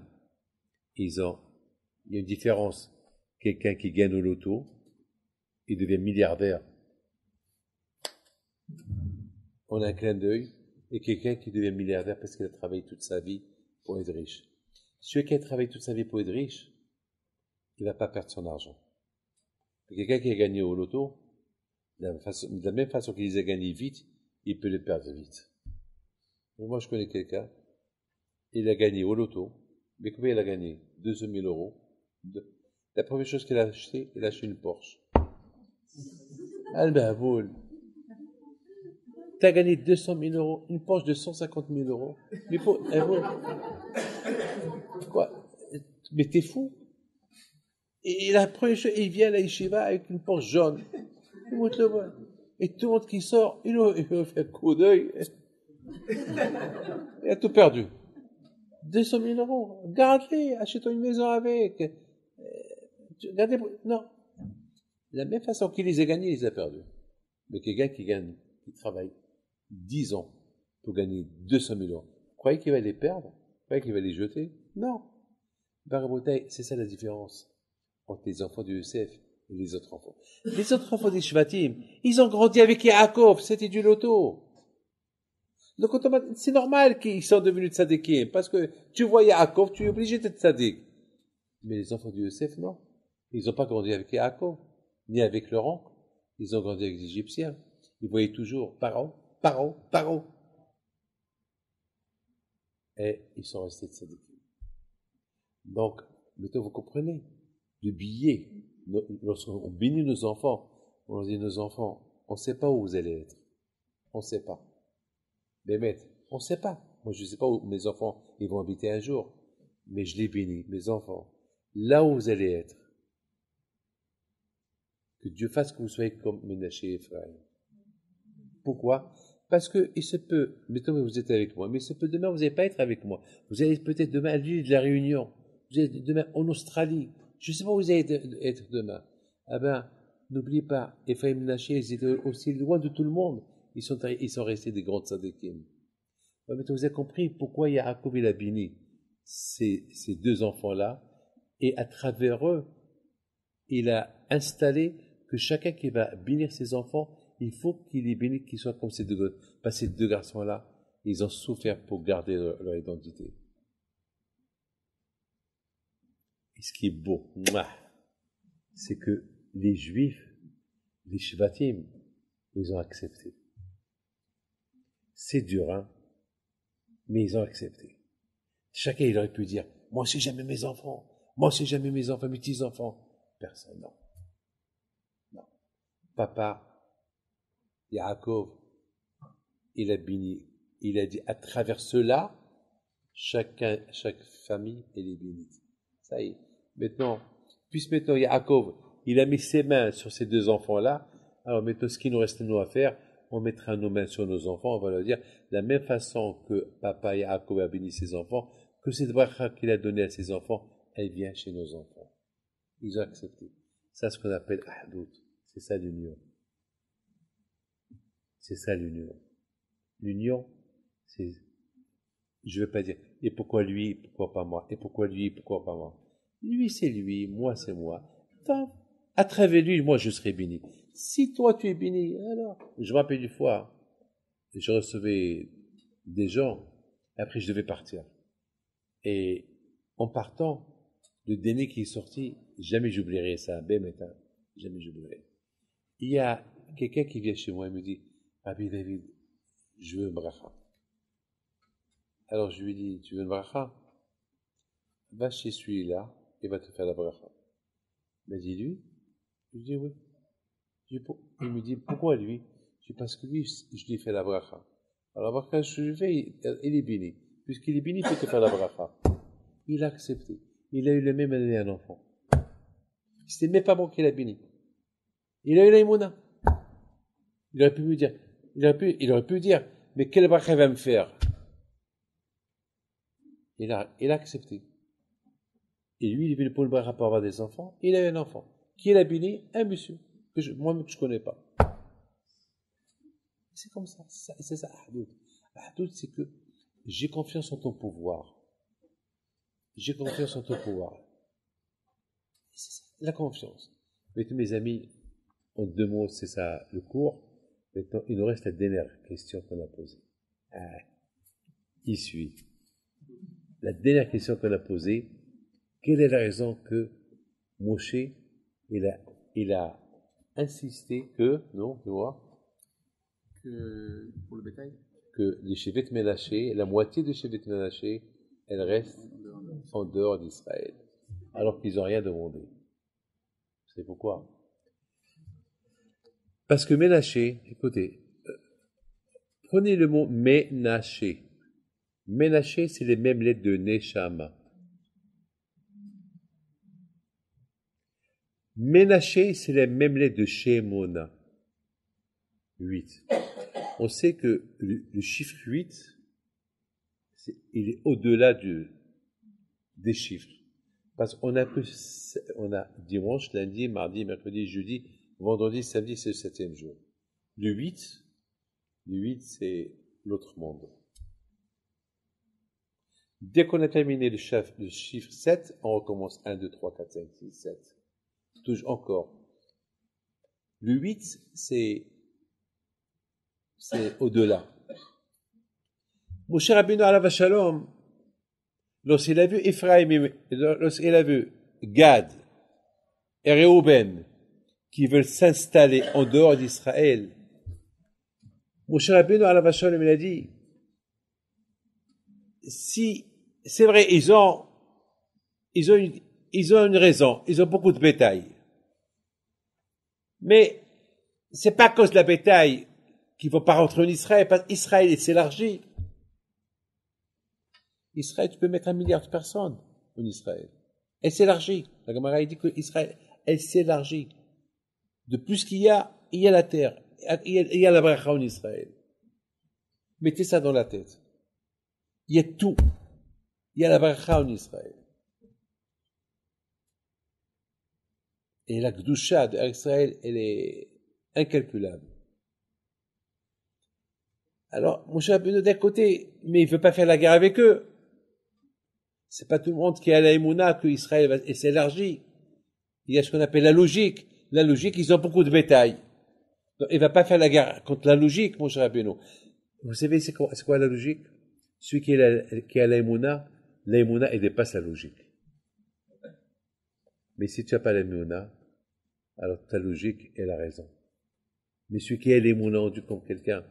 il y a une différence. Quelqu'un qui gagne au loto, il devient milliardaire en un clin d'œil, et quelqu'un qui devient milliardaire parce qu'il a travaillé toute sa vie pour être riche. Celui qui a travaillé toute sa vie pour être riche, il ne va pas perdre son argent. Quelqu'un qui a gagné au loto, de la même façon qu'il les a gagnés vite, il peut les perdre vite. Moi, je connais quelqu'un, il a gagné au loto, mais combien il a gagné? 200 000 euros. La première chose qu'il a acheté, il a acheté une Porsche. Al-Bahboul. T'as gagné 200 000 euros, une Porsche de 150 000 euros. Mais quoi? Mais t'es fou? Et la première chose, il vient à la yeshiva avec une Porsche jaune. Et tout le monde qui sort, il a fait un coup d'œil. Il a tout perdu. 200 000 euros. Garde-les, achète-toi une maison avec. Regardez, non. De la même façon qu'il les a gagnés, il les a perdus. Mais quelqu'un qui travaille 10 ans pour gagner 200 000 euros, vous croyez qu'il va les perdre? Vous croyez qu'il va les jeter? Non. Barabotaï, c'est ça la différence entre les enfants de Yosef les autres enfants. Les autres enfants des Shvatim, ils ont grandi avec Yaakov, c'était du loto. Donc, c'est normal qu'ils sont devenus tzadikim, parce que tu vois Yaakov, tu es obligé d'être tzadik. Mais les enfants de Yosef, non. Ils n'ont pas grandi avec Yaakov, ni avec leur oncle. Ils ont grandi avec les Égyptiens. Ils voyaient toujours Paro, Paro, Paro. Et ils sont restés tzadikim. Donc, maintenant vous comprenez, le billet, lorsqu'on bénit nos enfants, on dit nos enfants, on ne sait pas où vous allez être. On ne sait pas. Mais maître, on ne sait pas. Moi, je ne sais pas où mes enfants ils vont habiter un jour. Mais je les bénis, mes enfants. Là où vous allez être, que Dieu fasse que vous soyez comme Ménaché et Ephraïm. Pourquoi? Parce que il se peut, mettons que vous êtes avec moi, mais il se peut demain vous n'allez pas être avec moi. Vous allez peut-être demain à l'île de la Réunion. Vous allez demain en Australie. Je ne sais pas où vous allez être demain. Ah ben, n'oubliez pas, Ephraïm et Ménaché, ils étaient aussi loin de tout le monde. Ils sont restés des grands tzadikim. Maintenant, vous avez compris pourquoi Yaakov il a béni ces deux enfants-là, et à travers eux, il a installé que chacun qui va bénir ses enfants, il faut qu'il les bénisse, qu'ils soient comme ces deux, parce que ces deux garçons-là, ils ont souffert pour garder leur identité. Et ce qui est beau, c'est que les Juifs, les Shvatim, ils ont accepté. C'est dur, hein, mais ils ont accepté. Chacun, il aurait pu dire, moi aussi j'aime mes enfants, moi aussi j'aime mes enfants, mes petits-enfants. Personne, non. Non. Papa, Yaakov, il a béni, il a dit, à travers cela, chaque famille, elle est bénie. Ça y est. Maintenant, maintenant Yaakov, il a mis ses mains sur ces deux enfants-là, alors maintenant, ce qu'il nous reste nous à faire, on mettra nos mains sur nos enfants, on va leur dire, de la même façon que papa Yaakov a béni ses enfants, que cette bracha qu'il a donnée à ses enfants, elle vient chez nos enfants. Ils ont accepté. C'est ce qu'on appelle Ahdout. C'est ça l'union. C'est ça l'union. L'union, c'est, je ne veux pas dire, et pourquoi lui, pourquoi pas moi, et pourquoi lui, pourquoi pas moi. Lui, c'est lui, moi, c'est moi. Enfin, à travers lui, moi, je serai béni. Si toi, tu es béni, alors, je me rappelle une fois, je recevais des gens, après je devais partir. Et en partant, le dernier qui est sorti, jamais j'oublierai ça, jamais j'oublierai. Il y a quelqu'un qui vient chez moi et me dit, Rabbi David, je veux une bracha. Alors je lui dis, tu veux une bracha? Va chez celui-là et va te faire la bracha. Il m'a dit, lui? Je lui dis, oui. Il me dit, pourquoi lui? Je dis, parce que lui, je lui fais la bracha. Alors la bracha, je lui fais, il est béni. Puisqu'il est béni, il peut te faire la bracha. Il a accepté. Il a eu le même année un enfant. C'était même pas bon qu'il a béni. Il a eu l'aïmouna. Il aurait pu me dire, il aurait pu dire, mais quelle bracha va me faire? Il a accepté. Et lui, il est venu pour le bracha pour avoir des enfants. Il a eu un enfant. Qui l'a béni? Un monsieur. Moi-même, que je connais pas. C'est comme ça. C'est ça, Ahdout. Ahdout, c'est que j'ai confiance en ton pouvoir. J'ai confiance en ton pouvoir. C'est ça, la confiance. Maintenant, mes amis, en 2 mots, c'est ça le cours. Maintenant, il nous reste la dernière question qu'on a posée. Il suit. La dernière question qu'on a posée, quelle est la raison que Moshe, il a insisté que, non, tu vois, que pour le bétail, que les Shevet Ménaché, la moitié de Shevet Ménaché, elle reste en dehors d'Israël, alors qu'ils n'ont rien demandé. C'est pourquoi? Parce que Ménaché, écoutez, prenez le mot Ménaché. Ménaché, c'est les mêmes lettres de Neshama. Ménaché, c'est les mêmes lettres de Shemona. 8. On sait que le chiffre 8, il est au-delà des chiffres. Parce qu'on a dimanche, lundi, mardi, mercredi, jeudi, vendredi, samedi, c'est le 7e jour. Le 8, c'est l'autre monde. Dès qu'on a terminé le chiffre 7, on recommence 1, 2, 3, 4, 5, 6, 7. Toujours encore. Le 8, c'est au-delà. Moshe Rabbeinu alav shalom, lorsqu'il a vu Ephraim, lorsqu'il a vu Gad et Reuben qui veulent s'installer en dehors d'Israël, Moshe Rabbeinu alav shalom, il a dit, si, c'est vrai, ils ont une raison, ils ont beaucoup de bétail. Mais c'est pas à cause de la bétail qu'il ne faut pas rentrer en Israël, parce qu'Israël s'élargit. Israël, tu peux mettre 1 milliard de personnes en Israël. Elle s'élargit. La Gemara dit que Israël, elle s'élargit. De plus qu'il y a la terre, il y a la bracha en Israël. Mettez ça dans la tête. Il y a tout. Il y a la bracha en Israël. Et la Gdusha d'Israël, elle est incalculable. Alors, Moshe Rabbeinu d'un côté, mais il veut pas faire la guerre avec eux. C'est pas tout le monde qui a la émouna que Israël s'élargit. Il y a ce qu'on appelle la logique. La logique, ils ont beaucoup de bétail. Donc, il va pas faire la guerre contre la logique, Moshe Rabbeinu. Vous savez, c'est quoi la logique? Celui qui a la émouna, il dépasse la logique. Mais si tu n'as pas la émouna, alors ta logique est la raison. Mais celui qui a l'émouna en Dieu comme quelqu'un,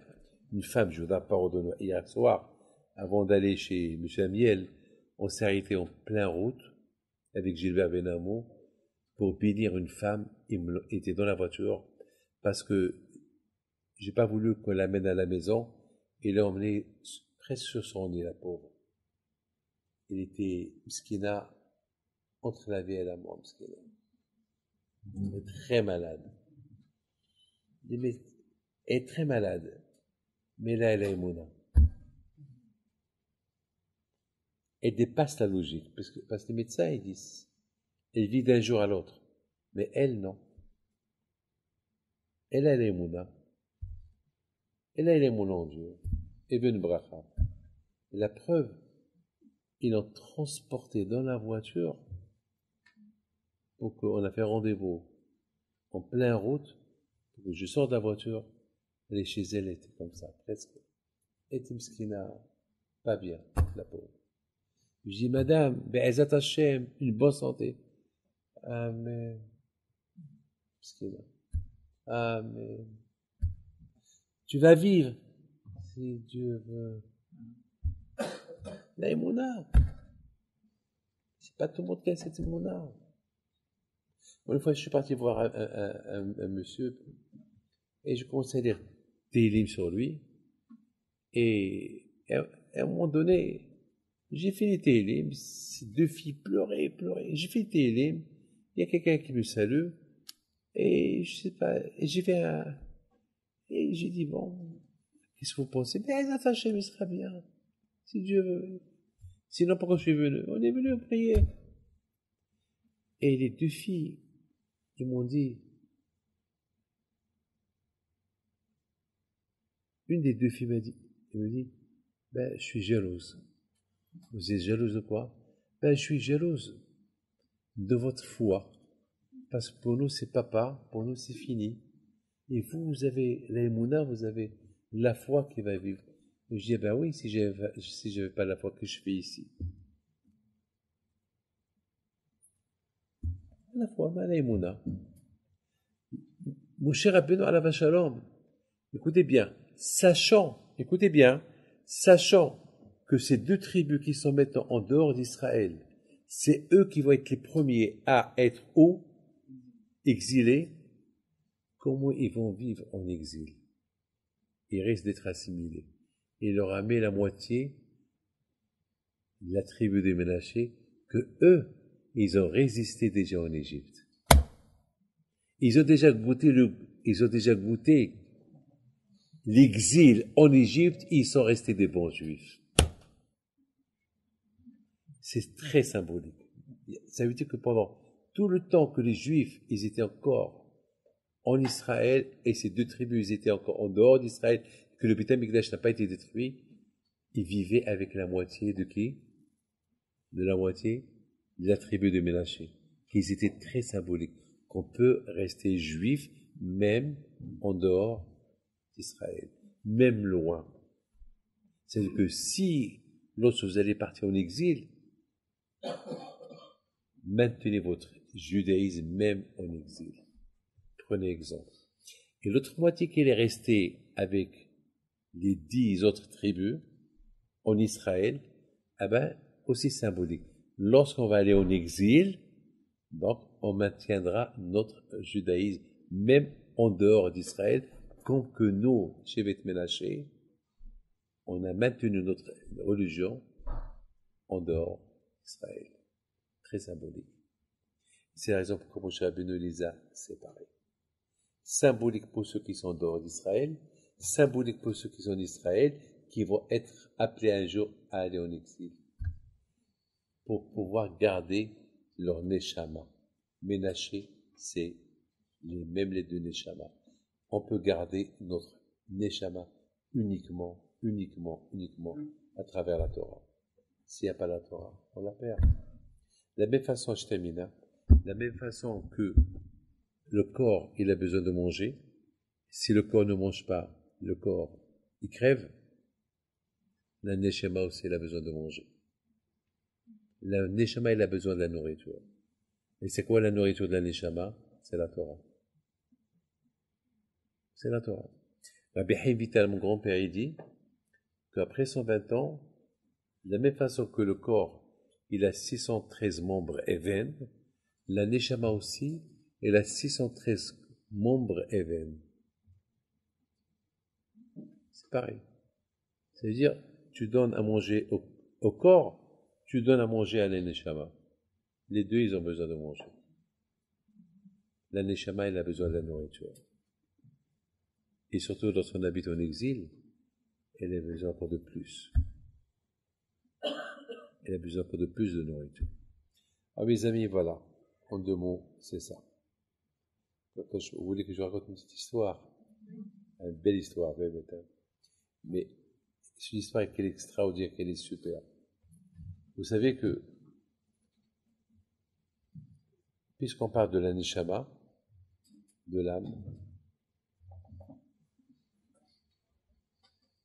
une femme, je vous donne pardonner, hier soir, avant d'aller chez M. Amiel, on s'est arrêté en plein route avec Gilbert Benamou pour bénir une femme. Il était dans la voiture parce que j'ai pas voulu qu'on l'amène à la maison et l'a emmené presque sur son nez, la pauvre. Il était miskina entre la vie et la mort, miskina. Il est très malade. Elle est très malade. Mais là, elle a émouna. Elle dépasse la logique. Parce que les médecins, ils disent, elle vit d'un jour à l'autre. Mais elle, non. Elle a l'émouna. Elle a l'émouna en Dieu. Et ben bracha. Et la preuve, ils l'ont transporté dans la voiture. Donc, on a fait rendez-vous en pleine route. Pour que je sors de la voiture. Elle est chez elle, elle était comme ça, presque. Elle était mskina, pas bien, la pauvre. Je dis, madame, be'ezat Hashem, une bonne santé. Amen. Mskina. Amen. Tu vas vivre, si Dieu veut. La émouna. C'est pas tout le monde qui a cette émouna. Une fois, je suis parti voir un monsieur, et je commençais à lire des livres sur lui, et à un moment donné, j'ai fait les télim, ces deux filles pleuraient, j'ai fait les télim, il y a quelqu'un qui me salue, et je sais pas, et et j'ai dit, bon, qu'est-ce que vous pensez? Ben, attachez, mais ce sera bien, si Dieu veut. Sinon, pourquoi je suis venu? On est venu prier. Et les deux filles, ils m'ont dit, une des deux filles elle me dit, ben, je suis jalouse. Vous êtes jalouse de quoi? Ben, je suis jalouse de votre foi. Parce que pour nous, c'est papa, pour nous, c'est fini. Et vous avez l'aïmouna, vous avez la foi qui va vivre. Et je dis, ben oui, si j'avais pas la foi que je fais ici. La foi, ben, l'aïmouna. Moshe Rabbeinu alav shalom, écoutez bien, sachant que ces deux tribus qui sont maintenant en dehors d'Israël, c'est eux qui vont être les premiers à être exilés, comment ils vont vivre en exil? Ils risquent d'être assimilés. Il leur a mis la moitié de la tribu des Ménaché, que eux, ils ont résisté déjà en Égypte. Ils ont déjà goûté l'exil en Égypte, ils sont restés des bons juifs. C'est très symbolique. Ça veut dire que pendant tout le temps que les juifs, ils étaient encore en Israël, et ces deux tribus, ils étaient encore en dehors d'Israël, que le Beth Amikdash n'a pas été détruit, ils vivaient avec la moitié de qui? De la moitié de la tribu de Ménaché. Qu'ils étaient très symboliques. Qu'on peut rester juif, même en dehors d'Israël, même loin. C'est-à-dire que si, lorsque vous allez partir en exil, maintenez votre judaïsme même en exil. Prenez exemple. Et l'autre moitié qui est restée avec les 10 autres tribus en Israël, eh ben, aussi symbolique. Lorsqu'on va aller en exil, donc, on maintiendra notre judaïsme, même en dehors d'Israël, comme que nous, chez Beth Ménaché, on a maintenu notre religion en dehors d'Israël. Très symbolique. C'est la raison pour laquelle Moshe Rabbeinu les a séparés. Symbolique pour ceux qui sont en dehors d'Israël, symbolique pour ceux qui sont en Israël, qui vont être appelés un jour à aller en exil, pour pouvoir garder leur neshama. Ménaché, c'est même les deux neshama. On peut garder notre neshama uniquement à travers la Torah. S'il n'y a pas la Torah, on la perd. De la même façon, je termine, de la même façon que le corps, il a besoin de manger. Si le corps ne mange pas, le corps, il crève. La neshama aussi, il a besoin de manger. La neshama, il a besoin de la nourriture. Et c'est quoi la nourriture de la neshama? C'est la Torah. C'est la Torah. Rabbi Haïm Vital, mon grand-père, il dit qu'après 120 ans, de la même façon que le corps, il a 613 membres et veines, la neshama aussi, elle a 613 membres et veines. C'est pareil. C'est-à-dire, tu donnes à manger au corps, tu donnes à manger à la neshama. Les deux, ils ont besoin de manger. La neshama, elle a besoin de la nourriture. Et surtout, lorsqu'on habite en exil, elle a besoin encore de plus. Elle a besoin encore de plus de nourriture. Ah, mes amis, voilà. En 2 mots, c'est ça. Vous voulez que je raconte une petite histoire? Une belle histoire, mais c'est une histoire qu'elle est extraordinaire, qu'elle est super. Vous savez que, puisqu'on parle de la neshama, de l'âme,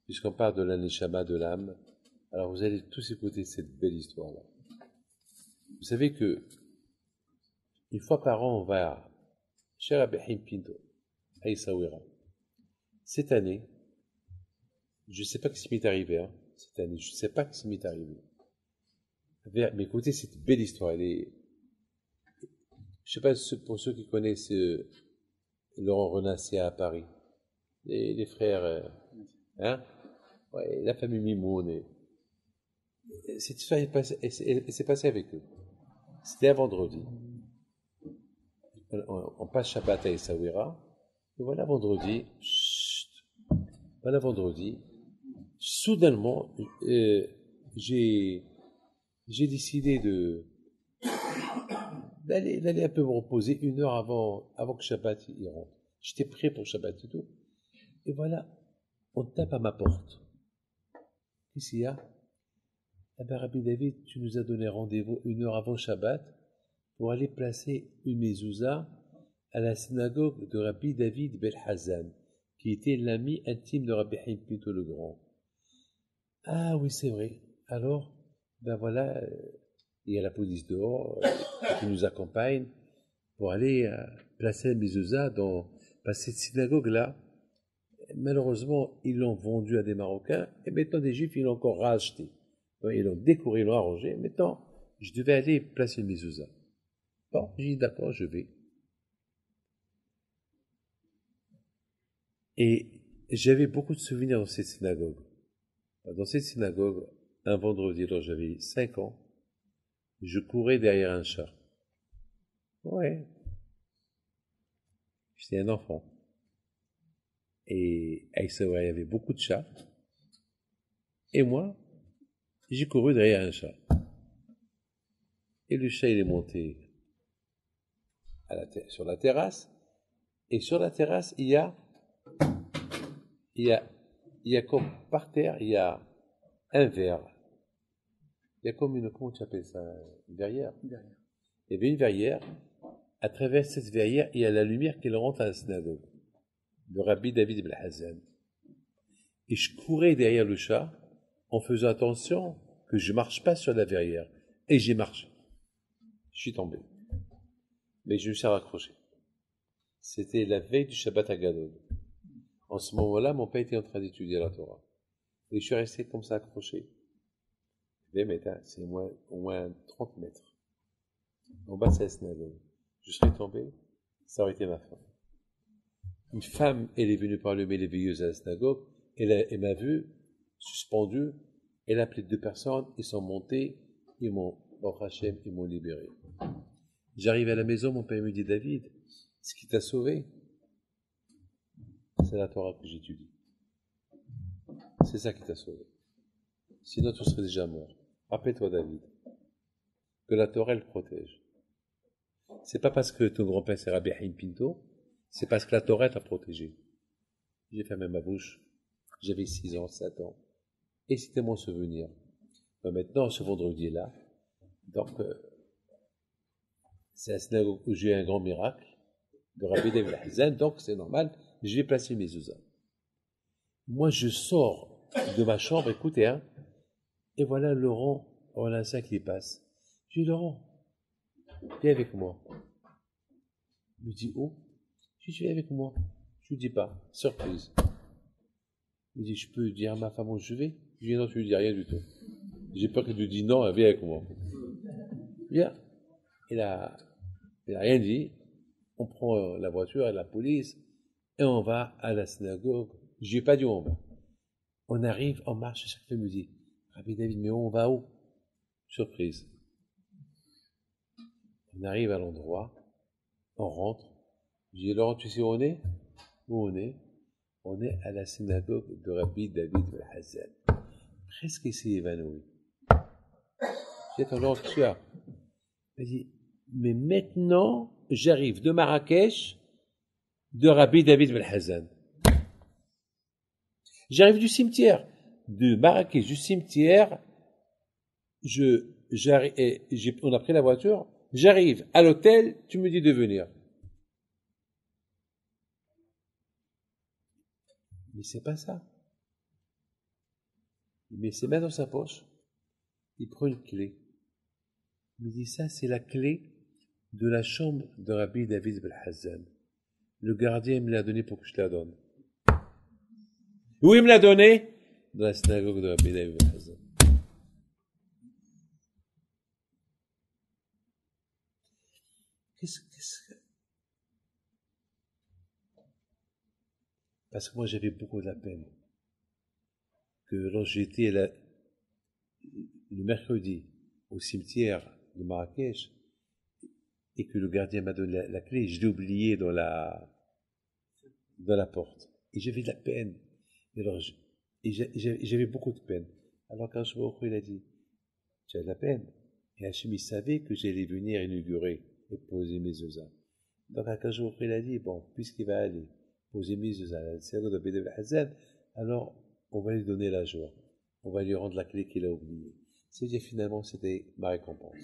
puisqu'on parle de la neshama, de l'âme, alors vous allez tous écouter cette belle histoire-là. Vous savez que, une fois par an, on va chez Rabbi Haïm Pinto, à Essaouira. Cette année, je ne sais pas ce qui m'est arrivé, cette année, je ne sais pas ce qui m'est arrivé. Mais écoutez cette belle histoire, je ne sais pas pour ceux qui connaissent Laurent Renassia à Paris, les frères, ouais, la famille Mimoun. Cette histoire s'est passée avec eux. C'était un vendredi. On passe Shabbat à Essaouira. Et voilà vendredi, soudainement, j'ai décidé d'aller un peu me reposer 1 heure avant que Shabbat y rentre. J'étais prêt pour Shabbat et tout. Et voilà, on tape à ma porte. Qu'est-ce qu'il y a? Eh bien, Rabbi David, tu nous as donné rendez-vous 1 heure avant Shabbat pour aller placer une mezouza à la synagogue de Rabbi David Belhazan, qui était l'ami intime de Rabbi Haïm Pinto le Grand. Ah oui, c'est vrai. Alors, ben voilà, il y a la police dehors qui nous accompagne pour aller placer la mezouza dans cette synagogue-là. Malheureusement, ils l'ont vendue à des Marocains, et maintenant des Juifs, ils l'ont encore racheté. Donc, ils l'ont décoré, ils l'ont arrangé. Maintenant, je devais aller placer une mezouza. Bon, j'ai dit d'accord, je vais. Et j'avais beaucoup de souvenirs dans cette synagogue. Dans cette synagogue, un vendredi, alors j'avais 5 ans, je courais derrière un chat. Ouais. J'étais un enfant. Et à Essaouira, il y avait beaucoup de chats. Et moi, j'ai couru derrière un chat. Et le chat, il est monté sur la terrasse. Et sur la terrasse, il y a comme par terre, il y a un verre. Il y a comme comment tu appelles ça? Une verrière. Il y avait une verrière. À travers cette verrière, il y a la lumière qui rentre à la synagogue. Le rabbi David ibn Hazan. Et je courais derrière le chat en faisant attention que je marche pas sur la verrière. Et j'ai marché. Je suis tombé. Mais je me suis raccroché. C'était la veille du Shabbat Hagadol. En ce moment-là, mon père était en train d'étudier la Torah. Et je suis resté comme ça accroché. 20 mètres, hein, c'est au moins 30 mètres. En bas, c'est la synagogue. Je serais tombé, ça aurait été ma fin. Une femme, elle est venue parler les veilleuses à la synagogue, elle m'a vu, suspendu, elle a appelé 2 personnes, ils sont montés, ils m'ont libéré. J'arrive à la maison, mon père me dit, David, ce qui t'a sauvé, c'est la Torah que j'étudie. C'est ça qui t'a sauvé. Sinon, tu serais déjà mort. Rappelle-toi, David, que la Torah, elle protège. C'est pas parce que ton grand-père c'est Rabbi Haïm Pinto, c'est parce que la Torah t'a protégé. J'ai fermé ma bouche. J'avais 6 ans, 7 ans. Et c'était mon souvenir. Mais maintenant, ce vendredi-là, donc, c'est la synagogue où j'ai eu un grand miracle de Rabbi David Hazan, donc c'est normal, je vais placer mes zuzas. Moi, je sors de ma chambre, écoutez, hein, et voilà Laurent Rollin-Saint qui passe. Je dis, Laurent, viens avec moi. Il me dit, oh, je dis, viens avec moi. Je lui dis pas, surprise. Il me dit, je peux dire à ma femme où je vais? Je dis, non, tu lui dis rien du tout. J'ai peur que tu dis non, viens avec moi. Viens. Il a rien dit. On prend la voiture et la police et on va à la synagogue. Je lui ai pas dit où on va. On arrive, on marche, chaque fois me dit, Rabbi David, mais on va où? Surprise. On arrive à l'endroit, on rentre. Je dis, Laurent, tu sais où on est? Où on est? On est à la synagogue de Rabbi David Hazan. Presque il s'est évanoui. J'ai dit, Laurent, qu'est-ce que tu as? Il dit, mais maintenant, j'arrive de Marrakech, de Rabbi David Hazan. J'arrive du cimetière. De Marrakech, du cimetière, on a pris la voiture, j'arrive à l'hôtel, tu me dis de venir. Mais c'est pas ça. Il met ses mains dans sa poche, il prend une clé. Il me dit, ça, c'est la clé de la chambre de Rabbi David Hazan. Le gardien me l'a donnée pour que je la donne. Où il me l'a donnée? Dans la synagogue de Rabbi David Hazan. Qu'est-ce que... Parce que moi, j'avais beaucoup de la peine. Que lorsque j'étais le mercredi au cimetière de Marrakech, et que le gardien m'a donné la clé, je l'ai oublié dans la porte. Et j'avais de la peine. Et alors, j'avais beaucoup de peine. Alors quand je me il a dit, tu as de la peine. Et Hachem, il savait que j'allais venir inaugurer et poser mes zozas. Donc quand je il a dit, bon, puisqu'il va aller poser mes zozas à la synagogue de David Hazan, alors on va lui donner la joie. On va lui rendre la clé qu'il a oubliée. C'est-à-dire finalement, c'était ma récompense.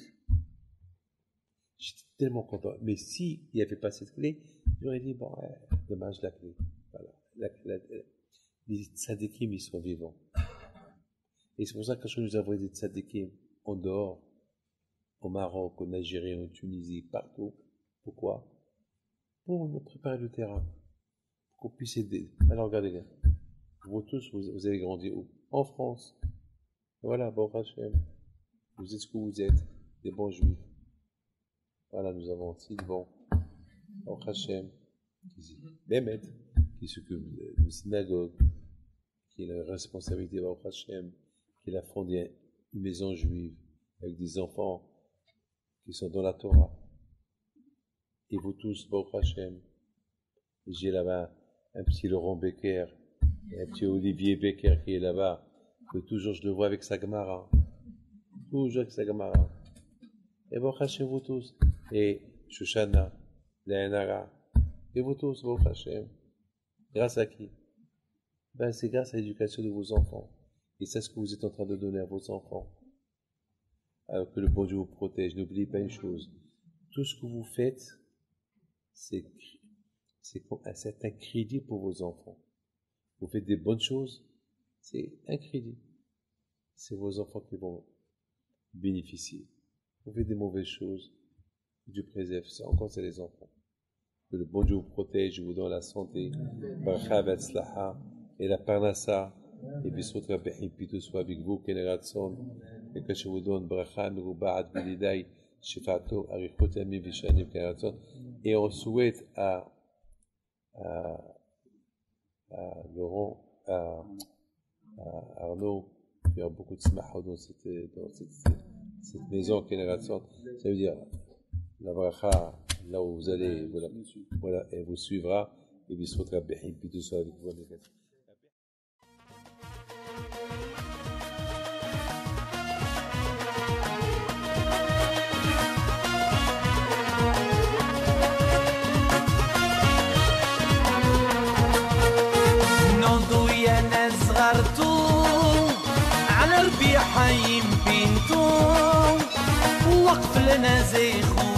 J'étais tellement content. Mais s'il n'y avait pas cette clé, j'aurais dit, bon, dommage la clé. Voilà. Les tzadikim, ils sont vivants. Et c'est pour ça que quand nous avons des tzadikim en dehors, au Maroc, en Algérie, en Tunisie, partout. Pourquoi? Pour nous préparer le terrain. Pour qu'on puisse aider. Alors regardez bien. Vous tous, vous avez grandi où? En France. Voilà, bon Hachem. Vous êtes ce que vous êtes. Des bons juifs. Voilà, nous avons 6 bons. Bon Hachem. Mehmet, qui s'occupe de synagogue, qui a la responsabilité de Baruch Hashem, qui a fondé une maison juive avec des enfants qui sont dans la Torah. Et vous tous, Baruch Hashem. Et j'ai là-bas un petit Laurent Becker, et un petit Olivier Becker qui est là-bas, que toujours je le vois avec sa Gemara. Toujours avec sa Gemara. Et Baruch Hashem, vous tous. Et Shoshana, Léanara. Et vous tous, Baruch Hashem. Grâce à qui? Ben, c'est grâce à l'éducation de vos enfants. Et c'est ce que vous êtes en train de donner à vos enfants. Alors que le bon Dieu vous protège. N'oubliez pas une chose. Tout ce que vous faites, c'est un certain crédit pour vos enfants. Vous faites des bonnes choses, c'est un crédit. C'est vos enfants qui vont bénéficier. Vous faites des mauvaises choses, Dieu préserve ça. Encore, c'est les enfants. Que le bon Dieu vous protège, vous donne la santé, et la parnassa, et puis surtout, puis tout soit avec vous, génération, et que je vous donne bracha, merubaat, bilidaï, shifato, arichot, ami, vishanim, génération. Et on souhaite à Laurent, à Arnaud, il y a beaucoup de smaha dans cette maison, génération. Ça veut dire, la bracha, là où vous allez, voilà, et vous suivra, et puis surtout, puis tout soit avec vous, على ربيع حيم بنتو وقف لنا زي خو